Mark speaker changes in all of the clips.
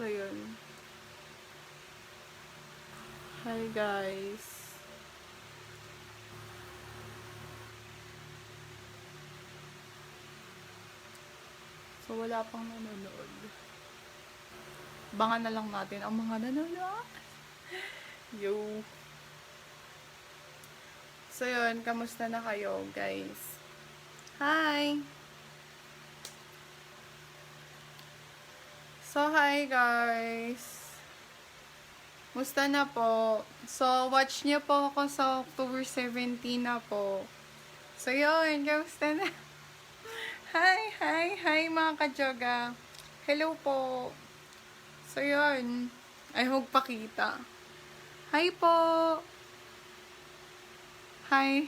Speaker 1: So, yun. Hi, guys. So, wala pang nanonood. Bangan na lang natin ang mga nanonood. Yo. So, yun. Kamusta na kayo, guys? Hi! So, hi, guys. Musta na po? So, watch niyo po ako sa October 17 na po. So, yun. Kamusta na? Hi, mga ka-joga. Hello po. So, yun. I hope pakita. Hi po. Hi.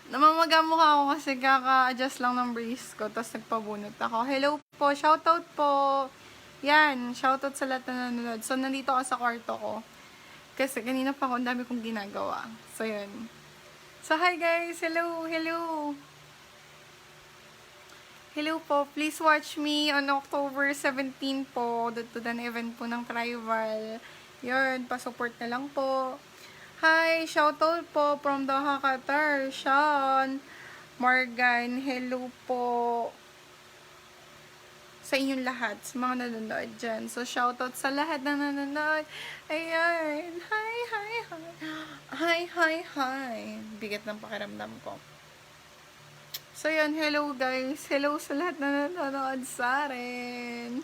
Speaker 1: Namamaga mukha ako kasi kaka-adjust lang ng brace ko, tapos nagpabunot ako. Hello po, shoutout po. Yan, shoutout sa lahat na nanonood. So, nandito ako sa kwarto ko. Kasi kanina pa ako, ang dami kong ginagawa. So, yun. So, hi guys! Hello! Hello po, please watch me on October 17 po. Dito na event po ng Trival. Yun, pa-support na lang po. Hi, shoutout po from Doha, Qatar. Sean, Morgan, hello po sa inyong lahat, sa mga nanonood dyan. So, shoutout sa lahat na nanonood. Ayan. Hi. Bigat ng pakiramdam ko. So, yun. Hello, guys. Hello sa lahat na nanonood sa akin.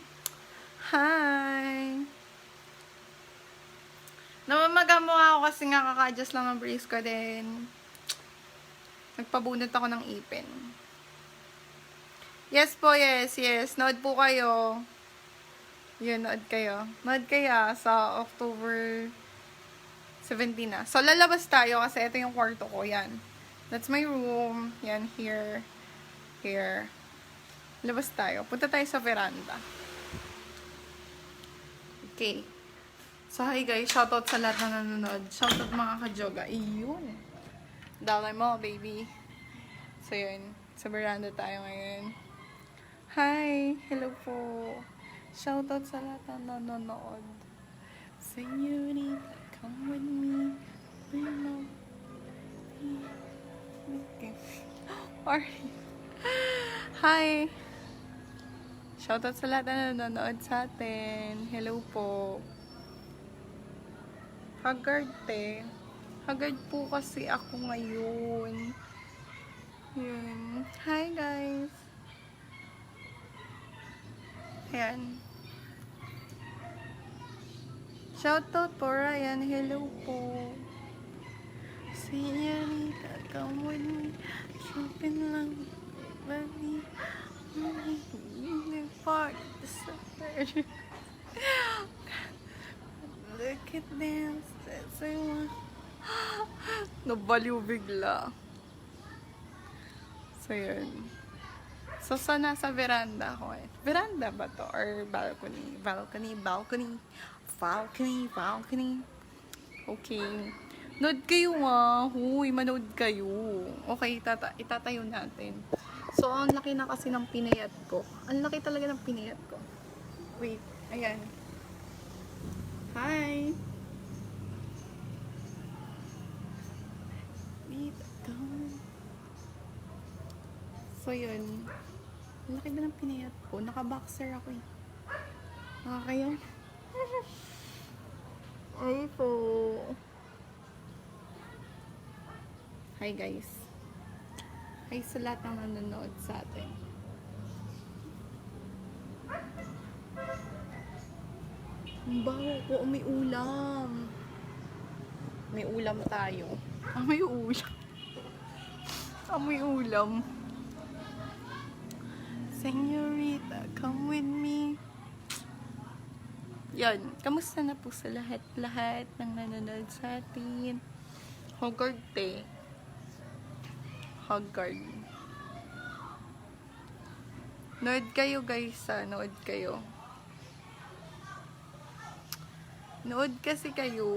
Speaker 1: Hi. Namamaga mo ako kasi nga kaka-adjust lang ng brace ko din. Nagpabunot ako ng ipin. Yes po, yes. Nood po kayo. Yun, nood kayo. Nood kaya sa October 17 na. So, lalabas tayo kasi ito yung kwarto ko. Yan. That's my room. Yan, here. Here. Labas tayo. Punta tayo sa veranda. Okay. So, hi guys. Shoutout sa lahat na nanonood. Shoutout mga ka-joga. Iyun. Dalay mo, baby. So, yun. Sa veranda tayo ngayon. Hi! Hello po. Shoutout sa lahat na nanonood. Señorita, come with me. Okay. Hi! Shoutout sa lahat na nanonood sa atin. Hello po. Haggard te. Haggard po kasi ako ngayon. Yun. Hi guys. Ayan. Shoutout po Ryan. Hello po. Señorita, come with me. Shopping lang. Baby. Part. Look at this. That's I want. Nabaliw bigla. So, yun. So, nasa veranda ako eh. Veranda ba to? Or balcony? Balcony. Okay. Nood kayo Huy, manood kayo. Okay, itatayo natin. So, ang laki na kasi ng pinayat ko. Ang laki talaga ng pinayat ko. Wait, ayan. Hi! So, yun. Ang laki ba ng pinayat ko? Naka-boxer ako eh. Kayo? Ay po. Hi guys. Hi sa lahat ng nanonood sa atin. Ang baho ko. May ulam. May ulam tayo. May ulam. May ulam. Señorita, come with me. Yan. Kamusta na po sa lahat ng nanonood sa atin? Haggard te. Haggard. Nood kayo guys nood kayo. Nood kasi kayo.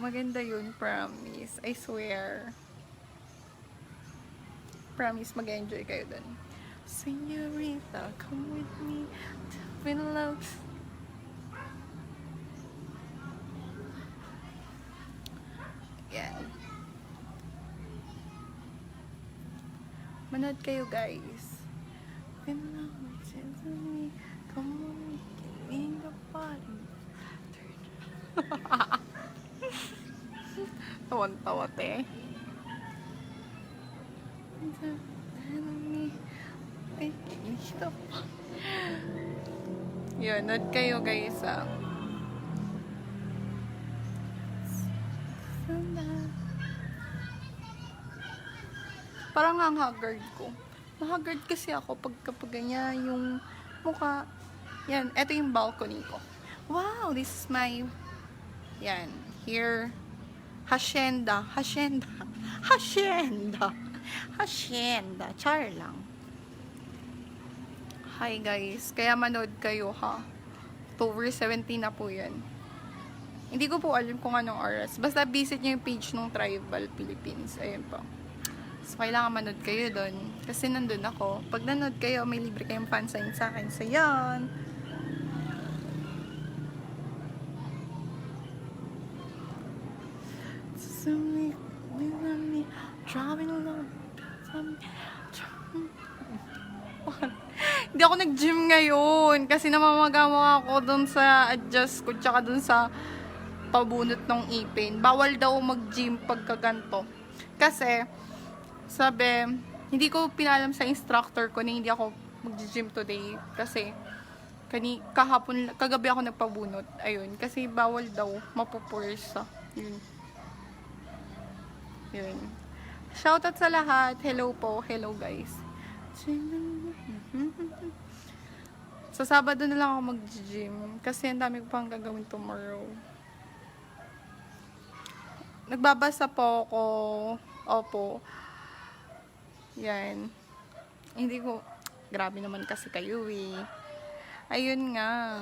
Speaker 1: Maganda yun, promise. I swear. Promise, mag-enjoy kayo dun. Señorita, come with me. Feel love. Manood kayo, guys. Come on, in the party. Tawan-tawa, te. Yun, nood kayo, guys, ah. Parang ang haggard ko. Mahagard kasi ako kapag ganyan yung mukha. Yan, eto yung balcony ko. Wow, this is my, yan, here, hacienda, char lang. Hi guys, kaya manood kayo ha. October 17 na po yan. Hindi ko po alam kung anong oras. Basta visit nyo yung page ng Tribal Philippines. Ayun po. So, kailangan manood kayo doon. Kasi nandun ako. Pag nanood kayo, may libre kayong fansign sa akin. So, yan. Hindi ako nag-gym ngayon. Kasi namamagawa ako doon sa adjust ko. Tsaka doon sa pabunot ng ipin. Bawal daw mag-gym pagkaganto. Kasi, sabi, hindi ko pinalam sa instructor ko na hindi ako mag-gym today. Kasi, kagabi ako nagpabunot. Ayun. Kasi bawal daw mapupursa. Yun. Yun. Shoutout sa lahat. Hello po. Hello guys. Sa Sabado na lang ako mag-gym. Kasi ang dami ko pang gagawin tomorrow. Nagbabasa po ako. Opo. Yan. Hindi ko, grabe naman kasi kayo eh. Ayun nga.